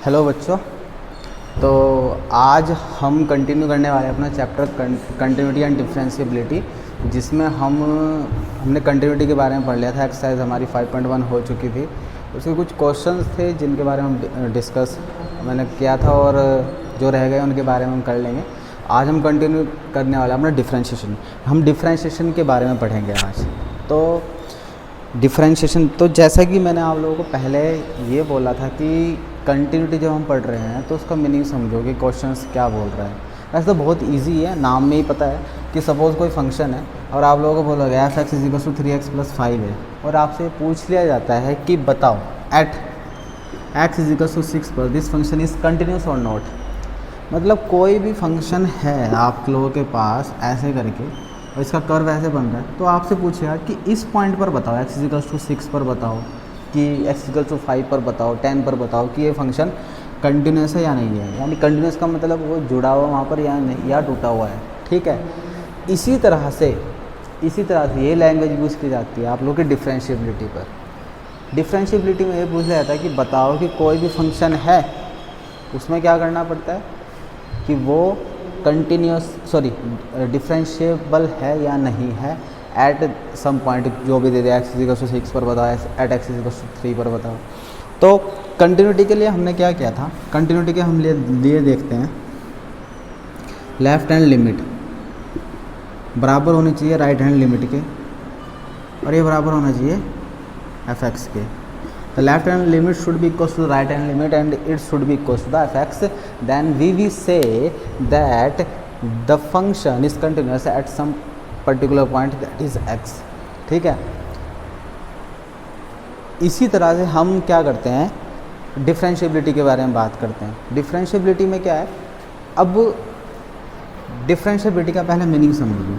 Hello बच्चों। तो आज हम कंटिन्यू करने वाले हैं अपना चैप्टर कंटिन्यूटी एंड डिफरेंशिएबिलिटी, जिसमें हमने कंटिन्यूटी के बारे में पढ़ लिया था। एक्सरसाइज हमारी 5.1 हो चुकी थी। उसके कुछ क्वेश्चंस थे जिनके बारे में हम डिस्कस मैंने किया था, और जो रह गए उनके बारे में हम कर लेंगे। आज हम कंटिन्यू करने वाले हैं अपना डिफरेंशिएशन। हम डिफरेंशिएशन के बारे में पढ़ेंगे आज। तो डिफरेंशिएशन, तो जैसा कि मैंने आप लोगों को पहले ये बोला था कि कंटिन्यूटी जब हम पढ़ रहे हैं तो उसका मीनिंग समझो कि क्वेश्चंस क्या बोल रहा है। वैसे तो बहुत इजी है, नाम में ही पता है कि सपोज़ कोई फंक्शन है और आप लोगों को बोला गया f(x = 3x + 5) है, और आपसे पूछ लिया जाता है कि बताओ एट x = 6 पर दिस फंक्शन इज़ कंटिन्यूस और नॉट। मतलब कोई भी फंक्शन है आप लोगों के पास ऐसे करके और इसका कर्व ऐसे बन रहा है, तो आपसे पूछेगा कि इस पॉइंट पर बताओ, x = 6 पर बताओ, कि x = 5 पर बताओ, 10 पर बताओ कि ये फंक्शन कंटिन्यूस है या नहीं है। यानी कंटिन्यूस का मतलब वो जुड़ा हुआ वहाँ पर या नहीं, या टूटा हुआ है। ठीक है, इसी तरह से ये लैंग्वेज यूज़ की जाती है आप लोग की डिफरेंशिएबिलिटी पर। डिफरेंशिएबिलिटी में ये पूछ लिया जाता है कि बताओ कि कोई भी फंक्शन है, उसमें क्या करना पड़ता है कि वो डिफरेंशिएबल है या नहीं है एट सम पॉइंट, जो भी दे दे, x = 6 पर बताओ, एट x = 3 पर बताओ। तो कंटिन्यूटी के लिए हमने क्या किया था, कंटिन्यूटी के हम लिए देखते हैं लेफ़्ट हैंड लिमिट बराबर होनी चाहिए राइट हैंड लिमिट के, और ये बराबर होना चाहिए f(x) के। The left hand limit should be equal to the right hand limit and it should be equal to the f(x). Then we will say that the function is continuous at some particular point, that is x। ठीक है, इसी तरह से हम क्या करते हैं, differentiability के बारे में बात करते हैं। डिफरेंशिएबिलिटी में क्या है, अब डिफरेंशिएबिलिटी का पहले मीनिंग समझिए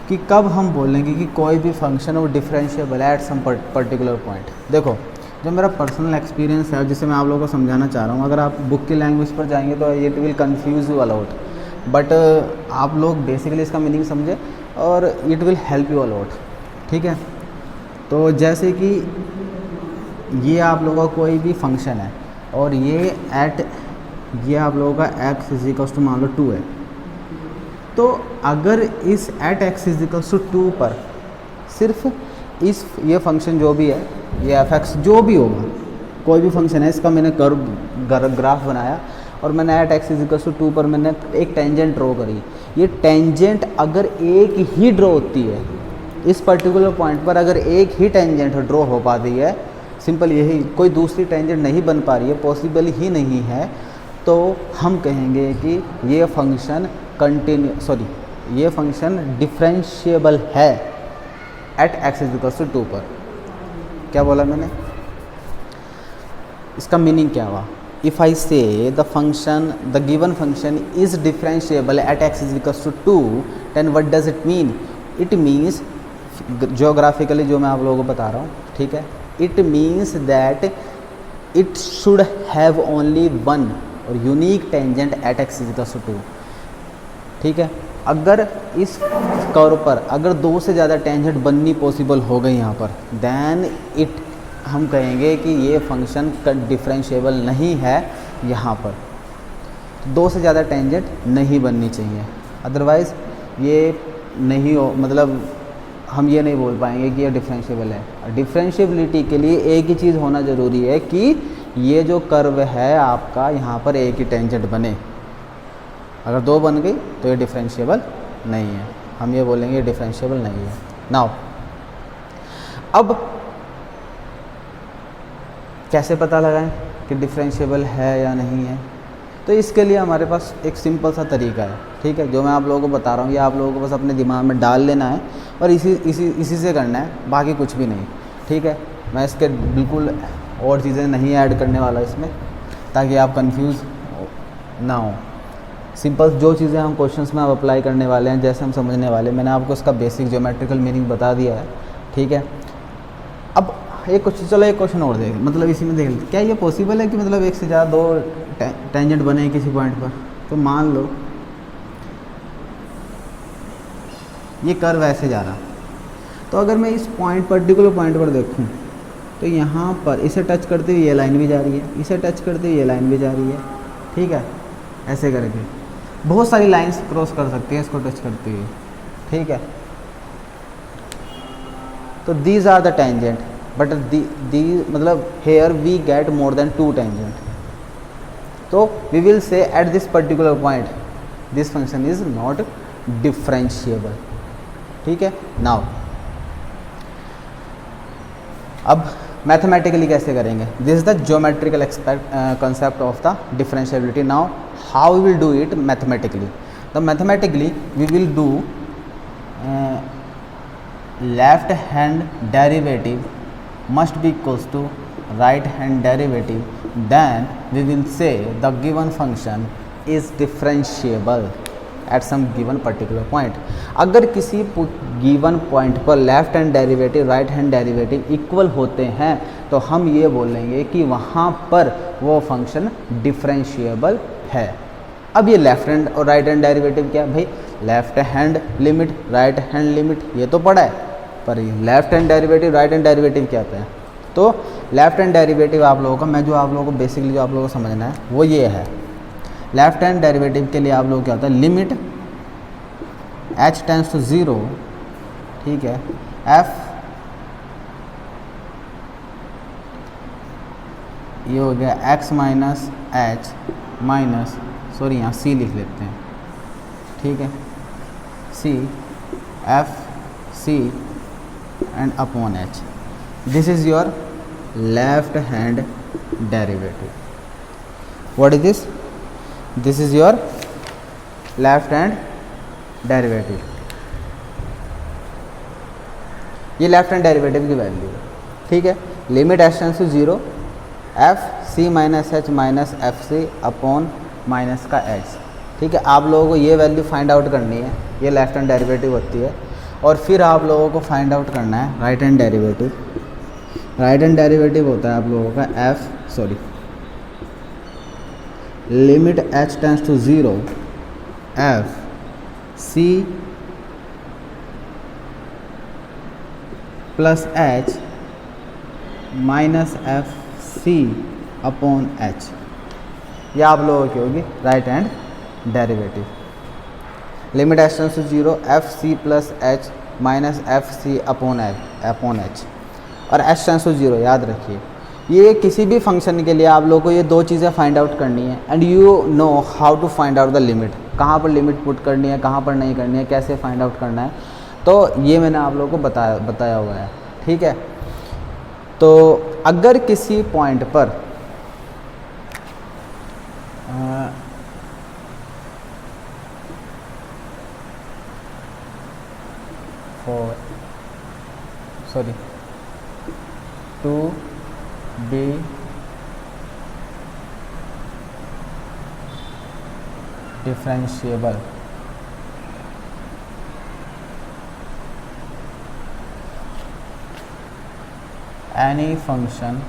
कि कब हम बोलेंगे कि कोई भी फंक्शन वो डिफरेंशिएबल है एट सम पर्टिकुलर पॉइंट। देखो, जो मेरा पर्सनल एक्सपीरियंस है जिसे मैं आप लोगों को समझाना चाह रहा हूँ, अगर आप बुक की लैंग्वेज पर जाएंगे तो it will confuse you a lot, but आप लोग बेसिकली इसका मीनिंग समझे और it will help you a lot. ठीक है, तो जैसे कि ये आप लोगों का कोई भी फंक्शन है और ये आप लोगों का x = मान लो 2 है, तो अगर इस एट x = 2 पर सिर्फ ये फंक्शन जो भी है, ये f(x) जो भी होगा, कोई भी फंक्शन है, इसका मैंने ग्राफ बनाया और मैंने एट x = 2 पर मैंने एक टेंजेंट ड्रॉ करी। ये टेंजेंट अगर एक ही ड्रॉ होती है, इस पर्टिकुलर पॉइंट पर अगर एक ही टेंजेंट ड्रॉ हो पाती है, सिंपल यही, कोई दूसरी टेंजेंट नहीं बन पा रही है, पॉसिबल ही नहीं है, तो हम कहेंगे कि ये फंक्शन ये फंक्शन डिफरेंशिएबल है एट x = 2 पर। क्या बोला मैंने, इसका मीनिंग क्या हुआ? If I say the given function is differentiable at x = 2, then what does it mean? It means, geographically जो मैं आप लोगों को बता रहा हूँ, ठीक है, it means that it should have only one और यूनिक टेंजेंट एट x = 2। ठीक है, अगर इस कर्व पर अगर 2 से ज़्यादा टेंजेंट बननी पॉसिबल हो गई यहाँ पर, देन हम कहेंगे कि ये फंक्शन डिफरेंशिएबल नहीं है। यहाँ पर 2 से ज़्यादा टेंजेंट नहीं बननी चाहिए, अदरवाइज़ ये नहीं हो, मतलब हम ये नहीं बोल पाएंगे कि ये डिफरेंशिएबल है। डिफरेंशिएबिलिटी के लिए एक ही चीज़ होना ज़रूरी है कि ये जो कर्व है आपका, यहाँ पर एक ही टेंजेंट बने। अगर 2 बन गई तो ये डिफरेंशिएबल नहीं है, हम ये बोलेंगे डिफरेंशिएबल नहीं है। नाउ अब कैसे पता लगाएं कि डिफरेंशिएबल है या नहीं है? तो इसके लिए हमारे पास एक सिंपल सा तरीका है। ठीक है, जो मैं आप लोगों को बता रहा हूँ, ये आप लोगों को बस अपने दिमाग में डाल लेना है और इसी से करना है, बाकी कुछ भी नहीं। ठीक है, मैं इसके बिल्कुल और चीज़ें नहीं ऐड करने वाला इसमें, ताकि आप कंफ्यूज ना हो। सिंपल जो चीज़ें हम क्वेश्चंस में अब अप्लाई करने वाले हैं, जैसे हम समझने वाले, मैंने आपको इसका बेसिक ज्योमेट्रिकल मीनिंग बता दिया है। ठीक है, अब एक क्वेश्चन और देखें, मतलब इसी में देख लेते, क्या ये पॉसिबल है कि मतलब एक से ज़्यादा 2 टेंजेंट बने किसी पॉइंट पर? तो मान लो ये कर्व ऐसे जा रहा, तो अगर मैं इस पर्टिकुलर पॉइंट पर देखूं तो यहाँ पर इसे टच करते हुए ये लाइन भी जा रही है, इसे टच करते हुए ये लाइन भी जा रही है, ठीक है। ऐसे करके बहुत सारी लाइंस क्रॉस कर सकती है इसको टच करते हुए, ठीक है। तो these are the tangent, but the मतलब here we get more than 2 tangent. तो we will say at this particular point this function is not differentiable, ठीक है। नाउ अब मैथमेटिकली कैसे करेंगे, this is the geometrical concept of the differentiability. Now how we will do it mathematically? The mathematically we will do left hand derivative must be equals to right hand derivative, then we will say the given function is differentiable at some given particular point. अगर किसी given point पर left hand derivative right hand derivative equal होते हैं तो हम ये बोलेंगे कि वहाँ पर वो फंक्शन डिफरेंशिएबल है। अब ये लेफ्ट हैंड और राइट हैंड डेरिवेटिव क्या है भाई, left hand limit right hand limit ये तो पढ़ा है, पर left hand derivative right hand derivative क्या होता है। तो लेफ्ट हैंड डेरिवेटिव आप लोगों का मैं जो आप लोगों को बेसिकली जो आप लोगों को समझना है वो ये है, लेफ्ट हैंड डेरिवेटिव के लिए आप लोगों को क्या होता है, लिमिट h टेंड्स टू 0, ठीक है, f ये हो गया x minus h minus sorry यहाँ c लिख लेते हैं, ठीक है, c f c and upon h, this is your left hand derivative. What is this, this is your left hand derivative, ये लेफ्ट हैंड डेरिवेटिव की वैल्यू है, ठीक है। Limit h tends to 0 f c minus h minus f c upon minus का h, ठीक है। आप लोगों को ये वैल्यू फाइंड आउट करनी है, ये लेफ्ट हैंड डेरिवेटिव होती है, और फिर आप लोगों को फाइंड आउट करना है right hand derivative. Right hand derivative होता है आप लोगों का limit h tends to 0 f c plus h minus f c upon h, ये आप लोगों की होगी right hand derivative. Limit h tends to 0 f c plus h minus f c upon h, और h टेंड्स टू 0 याद रखिए। ये किसी भी फंक्शन के लिए आप लोगों को ये दो चीज़ें फाइंड आउट करनी है, and you know how to find out the limit, कहाँ पर लिमिट पुट करनी है कहाँ पर नहीं करनी है, कैसे फाइंड आउट करना है, तो ये मैंने आप लोगों को बताया हुआ है, ठीक है। तो अगर किसी पॉइंट पर to be differentiable any function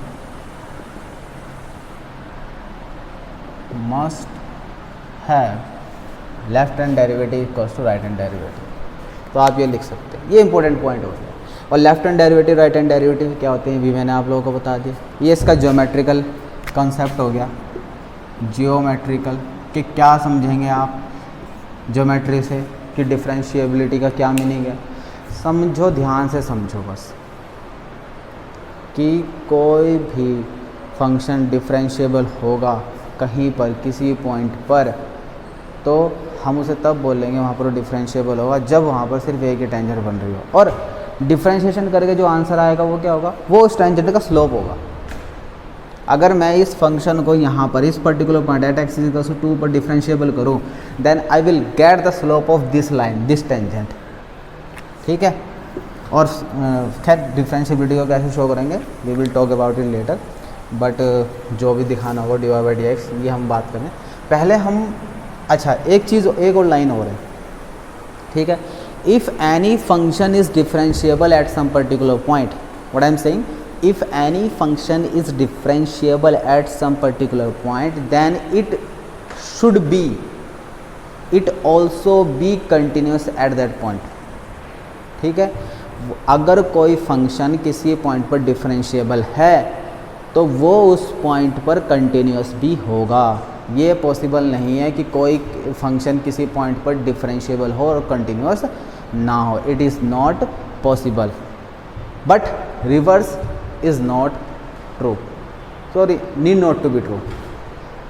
must have left hand derivative equals to right hand derivative। तो आप ये लिख सकते हैं, ये इंपॉर्टेंट पॉइंट हो गया। और left hand derivative right hand derivative क्या होते हैं भी मैंने आप लोगों को बता दिया। ये इसका ज्योमेट्रिकल कॉन्सेप्ट हो गया, जियोमेट्रिकल कि क्या समझेंगे आप ज्योमेट्री से कि डिफरेंशिएबिलिटी का क्या मीनिंग है। समझो, ध्यान से समझो बस, कि कोई भी फंक्शन डिफरेंशिएबल होगा कहीं पर किसी पॉइंट पर, तो हम उसे तब बोलेंगे वहाँ पर डिफरेंशिएबल होगा जब वहाँ पर सिर्फ एक ही टेंजेंट बन रही हो। और डिफरेंशिएशन करके जो आंसर आएगा वो क्या होगा, वो उस टेंजेंट का स्लोप होगा। अगर मैं इस फंक्शन को यहाँ पर इस particular point at x equal to 2 पर डिफरेंशिएबल करूँ, then I will get the slope of this line, this tangent, ठीक है। और खैर डिफरेंशिएबिलिटी को कैसे शो करेंगे we will talk about it later, but जो भी दिखाना होगा dy बाई dx ये हम बात करें। पहले हम अच्छा एक और लाइन और है, ठीक है। If any function is differentiable at some particular point, what I am saying, if any function is differentiable at some particular point, then it also be continuous at that point, ठीक है। अगर कोई function किसी point पर differentiable है तो वो उस पॉइंट पर कंटिन्यूस भी होगा। ये पॉसिबल नहीं है कि कोई फंक्शन किसी पॉइंट पर डिफरेंशिएबल हो और कंटिन्यूस ना हो। It is not possible, but reverse is not true, sorry need not to be true,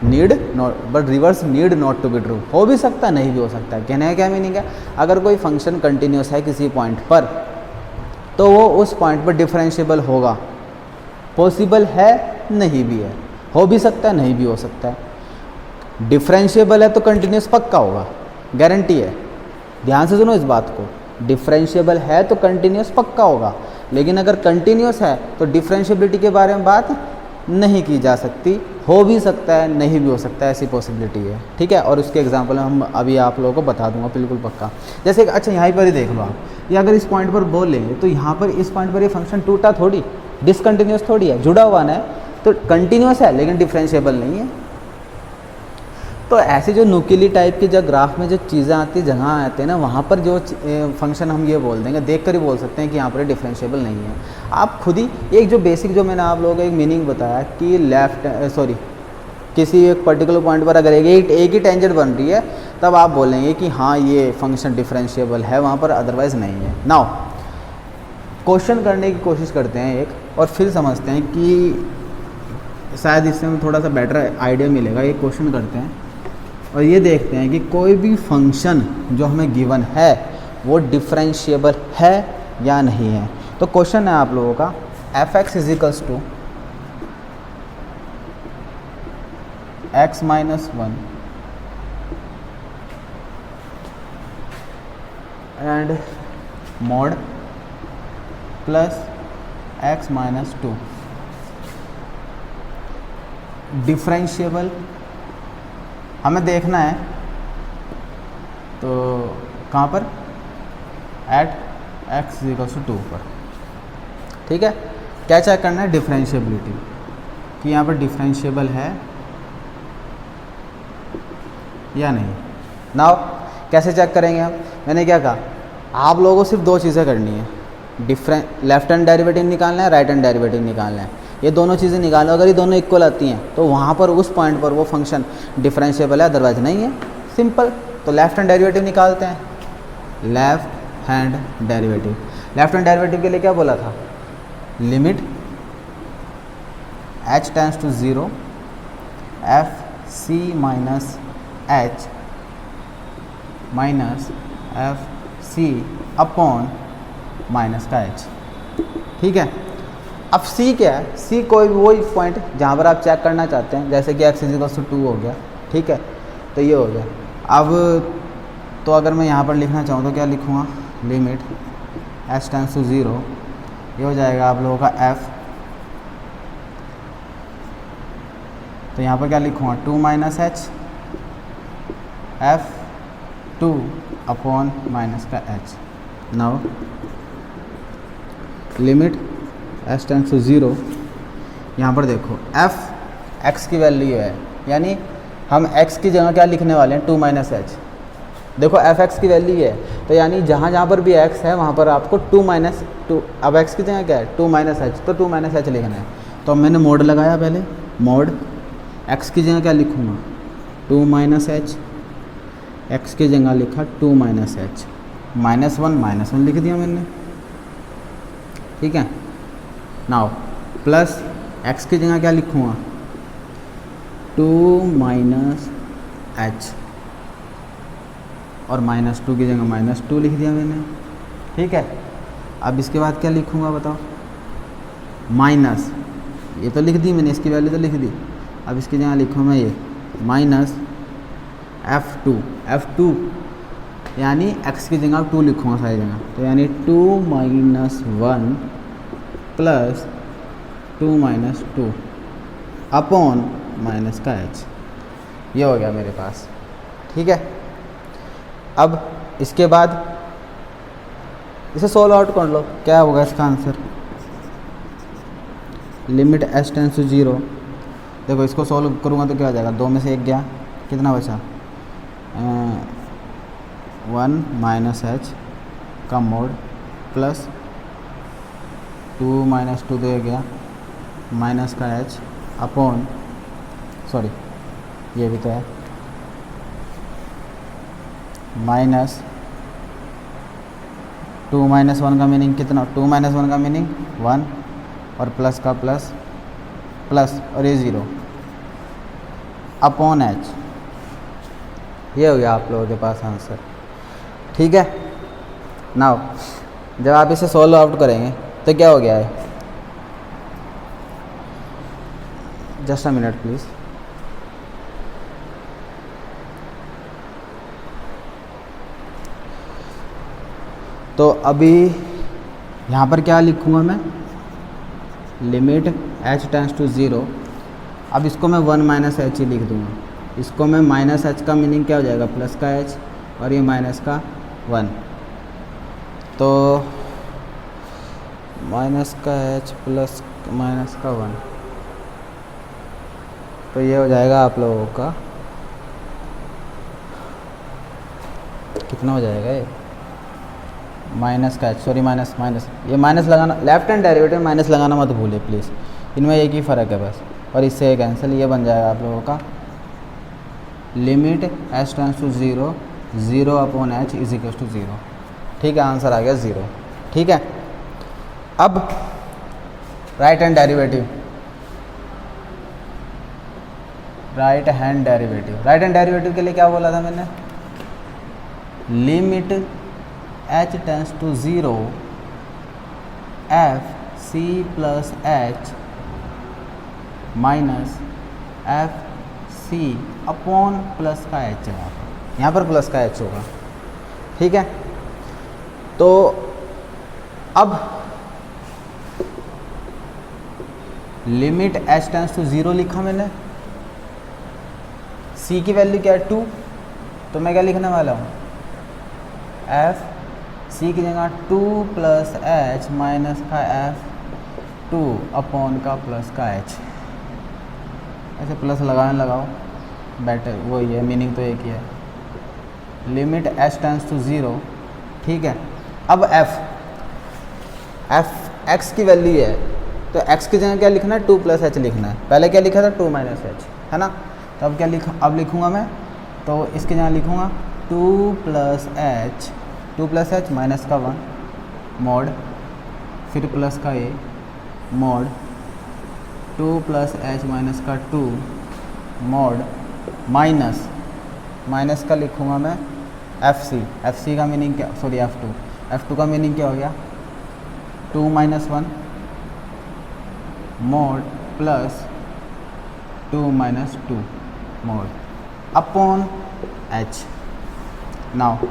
need not, but reverse need not to be true. हो भी सकता है, नहीं भी हो सकता है। कहने का क्या मीनिंग है, अगर कोई फंक्शन कंटिन्यूस है किसी पॉइंट पर तो वो उस पॉइंट पर डिफरेंशिएबल होगा। पॉसिबल है, नहीं भी है, हो भी सकता है, नहीं भी हो सकता है। डिफरेंशिएबल है तो कंटिन्यूस पक्का होगा, गारंटी है। ध्यान से सुनो इस बात को, डिफरेंशिएबल है तो कंटिन्यूस पक्का होगा, लेकिन अगर कंटिन्यूस है तो डिफरेंशिएबिलिटी के बारे में बात नहीं की जा सकती। हो भी सकता है, नहीं भी हो सकता है, ऐसी पॉसिबिलिटी है, ठीक है। और उसके एग्जांपल हम अभी आप लोगों को बता दूंगा बिल्कुल पक्का। जैसे अच्छा यहाँ पर ही देख लो आप, ये अगर इस पॉइंट पर बोल लेंगे तो यहाँ पर इस पॉइंट पर ये फंक्शन टूटा थोड़ी, डिसकंटिन्यूस थोड़ी है, जुड़ा हुआ ना है, तो कंटिन्यूस है लेकिन डिफरेंशिएबल नहीं है। तो ऐसे जो न्यूक्लियली टाइप की जो ग्राफ में जो चीज़ें आती हैं, जहाँ आते हैं ना, वहाँ पर जो फंक्शन हम ये बोल देंगे, देख कर ही बोल सकते हैं कि यहाँ पर डिफरेंशिएबल नहीं है। आप खुद ही एक जो बेसिक जो मैंने आप लोगों को एक मीनिंग बताया कि किसी एक पर्टिकुलर पॉइंट पर अगर एक ही टेंजेंट बन रही है तब आप बोलेंगे कि हाँ ये फंक्शन डिफरेंशिएबल है वहाँ पर, अदरवाइज़ नहीं है। नाउ क्वेश्चन करने की कोशिश करते हैं एक, और फिर समझते हैं कि शायद इससे हमें थोड़ा सा बेटर आइडिया मिलेगा। एक क्वेश्चन करते हैं और ये देखते हैं कि कोई भी फंक्शन जो हमें गिवन है वो डिफरेंशिएबल है या नहीं है। तो क्वेश्चन है आप लोगों का, f(x) equals to x minus 1 and mod plus x minus 2 differentiable हमें देखना है। तो कहाँ पर, एट x इक्वल्स टू 2 पर, ठीक है। क्या चेक करना है, डिफरेंशिएबिलिटी, कि यहाँ पर डिफरेंशिएबल है या नहीं। नाउ कैसे चेक करेंगे हम, मैंने क्या कहा, आप लोगों को सिर्फ दो चीज़ें करनी है, लेफ्ट हैंड डेरिवेटिव निकालना है, राइट हैंड डेरिवेटिव निकालना है। ये दोनों चीज़ें निकालो, अगर ये दोनों इक्वल आती हैं तो वहाँ पर उस पॉइंट पर वो फंक्शन डिफरेंशिएबल है, अदरवाइज नहीं है, सिंपल। तो लेफ्ट हैंड डेरिवेटिव निकालते हैं, left hand derivative. Left hand derivative के लिए क्या बोला था, limit h tends to 0 f c minus h minus f c upon minus का h, ठीक है। अब c क्या है, c कोई भी वही पॉइंट जहाँ पर आप चेक करना चाहते हैं, जैसे कि x इक्वल्स टू 2 हो गया, ठीक है। तो ये हो गया। अब तो अगर मैं यहाँ पर लिखना चाहूँ तो क्या लिखूँगा, लिमिट h टेंड्स टू 0, ये हो जाएगा आप लोगों का f। तो यहाँ पर क्या लिखूँगा, 2 minus h f 2 upon minus का h। Now limit h tends to 0, यहाँ पर देखो f x की वैल्यू है, यानी हम x की जगह क्या लिखने वाले हैं, 2 माइनस h। देखो f x की वैल्यू है, तो यानी जहाँ जहाँ पर भी x है वहाँ पर आपको 2 माइनस 2, अब x की जगह क्या है, 2 माइनस h, तो 2 माइनस h लिखना है। तो मैंने मोड लगाया पहले, मोड x की जगह क्या लिखूँगा, 2 माइनस h, x की जगह लिखा 2 माइनस h, माइनस वन लिख दिया मैंने, ठीक है। नाउ प्लस x की जगह क्या लिखूँगा, 2 माइनस h, और माइनस 2 की जगह माइनस 2 लिख दिया मैंने, ठीक है। अब इसके बाद क्या लिखूँगा बताओ, माइनस, ये तो लिख दी मैंने, इसकी वैल्यू तो लिख दी। अब इसकी जगह लिखूँ मैं ये माइनस f2 यानी x की जगह 2 लिखूँगा सारी जगह, तो यानी 2 minus 1 plus 2 minus 2 upon minus का h, ये हो गया मेरे पास, ठीक है। अब इसके बाद इसे सोल्व आउट कर लो, क्या होगा इसका answer, limit h tends to 0। देखो इसको सोल्व करूँगा तो क्या हो जाएगा, 2 में से 1 गया, कितना बचा, 1 माइनस h का मोड प्लस 2 माइनस 2 तो गया माइनस का h अपॉन, सॉरी ये भी तो है, माइनस 2 माइनस 1 का मीनिंग कितना, 2 माइनस 1 का मीनिंग 1 और प्लस का प्लस प्लस और ये 0 अपॉन h। ये हो गया आप लोगों के पास आंसर। ठीक है, नाउ जब आप इसे सॉल्व आउट करेंगे तो क्या हो गया है, जस्ट अ मिनट प्लीज़। तो अभी यहाँ पर क्या लिखूँगा मैं, लिमिट h टेंड्स टू 0। अब इसको मैं 1 माइनस एच ही लिख दूँगा। इसको मैं माइनस एच का मीनिंग क्या हो जाएगा, प्लस का h और ये माइनस का 1, तो माइनस का h प्लस माइनस का 1, तो ये हो जाएगा आप लोगों का कितना हो जाएगा ये, माइनस का h, सॉरी माइनस माइनस, ये माइनस लगाना, लेफ्ट हैंड डेरिवेटिव माइनस लगाना मत भूलिए प्लीज़, इनमें एक ही फ़र्क है बस, और इससे कैंसिल। ये बन जाएगा आप लोगों का limit h tends to 0, 0 upon h is equal to 0। ठीक है, आंसर आ गया 0। ठीक है, अब right hand derivative, right hand derivative के लिए क्या बोला था मैंने, limit h tends to 0 f c plus h minus f c upon plus का h है, यहाँ पर प्लस का h होगा। ठीक है, तो अब लिमिट h टेंड्स टू 0 लिखा मैंने, c की वैल्यू क्या है 2, तो मैं क्या लिखने वाला हूँ, f c की जगह 2 प्लस h माइनस का f 2 अपॉन का प्लस का h। ऐसे प्लस लगाओ बेटर, वही है, मीनिंग तो एक ही है। Limit h tends to 0। ठीक है, अब f x की वैल्यू है, तो x की जगह क्या लिखना है, 2 प्लस h लिखना है। पहले क्या लिखा था, 2 माइनस h, है ना। तो अब क्या अब लिखूँगा मैं, तो इसकी जगह लिखूँगा 2 प्लस h माइनस का 1 मॉड, फिर प्लस का a mod 2 plus h minus का 2 मॉड माइनस का लिखूँगा मैं एफ सी का मीनिंग क्या, सॉरी एफ टू का मीनिंग क्या हो गया, 2 minus 1 mod plus 2 minus 2 mod upon h। Now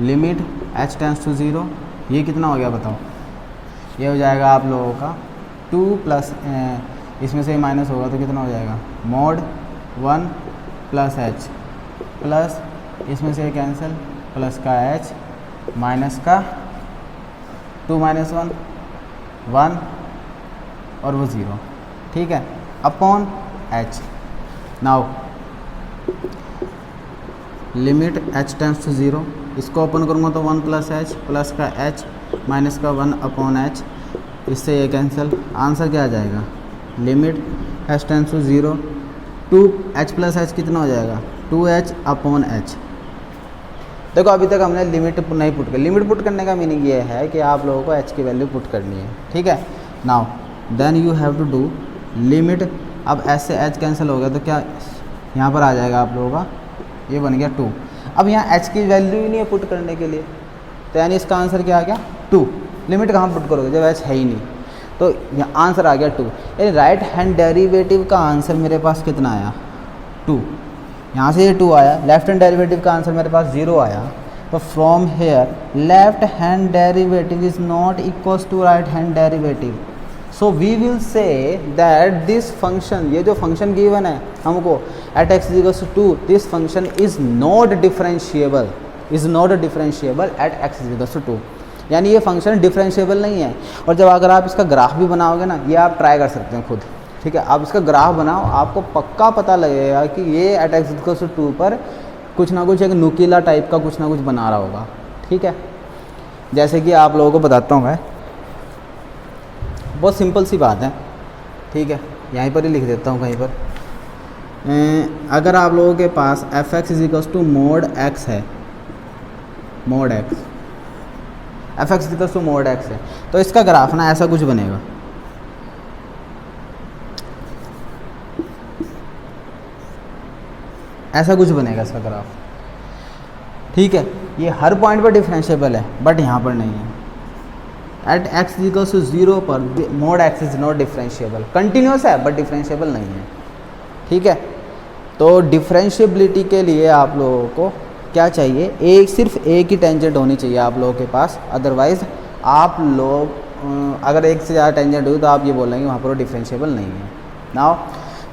limit h tends to 0, ये कितना हो गया बताओ, ये हो जाएगा आप लोगों का 2 प्लस, इसमें से माइनस होगा तो कितना हो जाएगा, मॉड 1 प्लस h प्लस इसमें से कैंसिल प्लस का h माइनस का 2 माइनस 1 और वो 0। ठीक है, upon h। Now limit h tends to 0, इसको ओपन करूँगा तो 1 प्लस h प्लस का h माइनस का 1 अपॉन h, इससे ये कैंसिल, आंसर क्या आ जाएगा, limit h tends to 0 2h plus h कितना हो जाएगा, 2h अपॉन h। देखो अभी तक हमने लिमिट नहीं पुट कर, लिमिट पुट करने का मीनिंग ये है कि आप लोगों को h की वैल्यू पुट करनी है। ठीक है, now then you have to do limit, अब h से h कैंसिल हो गया तो क्या यहाँ पर आ जाएगा आप लोगों का, ये बन गया 2। अब यहाँ h की वैल्यू ही नहीं है पुट करने के लिए, तो यानी इसका आंसर क्या आ गया 2। लिमिट कहाँ पुट करोगे जब h है ही नहीं, तो यहाँ आंसर आ गया 2। यानी राइट हैंड डेरिवेटिव का आंसर मेरे पास कितना आया, 2। यहाँ से ये 2 आया, लेफ्ट हैंड डेरिवेटिव का आंसर मेरे पास 0 आया। तो from here left hand derivative is not equals to right hand derivative, so we will say that this function, ये जो फंक्शन गिवन है हमको at x equals to 2, this function is not differentiable at x equals to 2। यानी ये function differentiable नहीं है। और जब अगर आप इसका ग्राफ भी बनाओगे ना, ये आप ट्राई कर सकते हैं खुद, ठीक है, आप इसका ग्राफ बनाओ, आपको पक्का पता लगेगा कि ये एट x इक्वल्स टू 2 पर कुछ ना कुछ एक नुकीला टाइप का कुछ ना कुछ बना रहा होगा। ठीक है, जैसे कि आप लोगों को बताता हूँ मैं, बहुत सिंपल सी बात है, ठीक है। यहीं पर ही लिख देता हूँ कहीं पर। अगर आप लोगों के पास f x is equals to mod x है, mod x, f x is equals to mod x है, तो इसका ग्राफ ना ऐसा कुछ बनेगा। ऐसा कुछ बनेगा इसका ग्राफ, ठीक है। ये हर पॉइंट पर डिफरेंशिएबल है, बट यहाँ पर नहीं है। एट एक्स इक्वल्स टू 0 पर mode x is not differentiable, continuous है बट डिफरेंशिएबल नहीं है, ठीक है। तो डिफरेंशिएबिलिटी के लिए आप लोगों को क्या चाहिए, सिर्फ एक ही टेंजेंट होनी चाहिए आप लोगों के पास, अदरवाइज़ आप लोग अगर एक से ज़्यादा टेंजेंट हुई तो आप ये बोलेंगे वहाँ पर डिफरेंशिएबल नहीं है। नाउ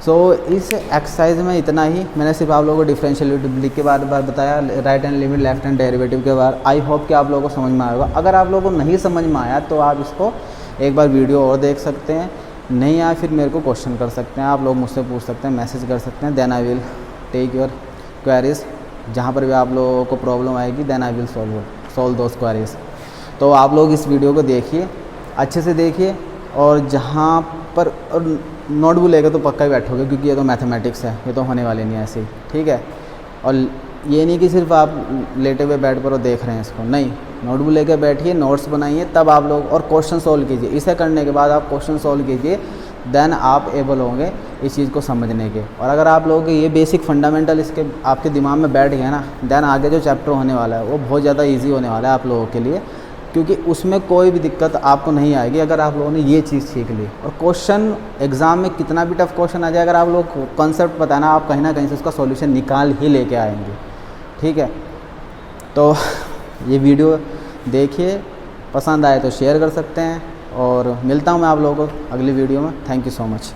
सो इस एक्सरसाइज में इतना ही। मैंने सिर्फ आप लोगों को डिफरेंशिएबिलिटी के बारे में बताया, right hand limit, left hand derivative के बारे। आई होप कि आप लोगों को समझ में आएगा। अगर आप लोगों को नहीं समझ में आया तो आप इसको एक बार वीडियो और देख सकते हैं, नहीं आया फिर मेरे को क्वेश्चन कर सकते हैं, आप लोग मुझसे पूछ सकते हैं, मैसेज कर सकते हैं। Then I will take your queries, जहाँ पर भी आप लोगों को प्रॉब्लम आएगी then I will solve those queries. तो आप लोग इस वीडियो को देखिए, अच्छे से देखिए, और जहाँ पर नोटबुक लेकर तो पक्का ही बैठोगे, क्योंकि ये तो मैथमेटिक्स है, ये तो होने वाले नहीं है ऐसे ही, ठीक है। और ये नहीं कि सिर्फ आप लेटे हुए बेड पर और देख रहे हैं इसको, नहीं, नोटबुक लेकर बैठिए, नोट्स बनाइए, तब आप लोग और क्वेश्चन सॉल्व कीजिए। इसे करने के बाद आप क्वेश्चन सॉल्व कीजिए, देन आप एबल होंगे इस चीज़ को समझने के। और अगर आप लोगों के ये बेसिक फंडामेंटल इसके आपके दिमाग में बैठ गए ना, देन आगे जो चैप्टर होने वाला है वो बहुत ज़्यादा ईजी होने वाला है आप लोगों के लिए, क्योंकि उसमें कोई भी दिक्कत आपको नहीं आएगी अगर आप लोगों ने ये चीज़ सीख ली। और क्वेश्चन एग्ज़ाम में कितना भी टफ क्वेश्चन आ जाए, अगर आप लोग कॉन्सेप्ट पता है ना, आप कहीं ना कहीं से उसका सॉल्यूशन निकाल ही लेके आएंगे, ठीक है। तो ये वीडियो देखिए, पसंद आए तो शेयर कर सकते हैं, और मिलता हूँ मैं आप लोगों को अगली वीडियो में। Thank you so much.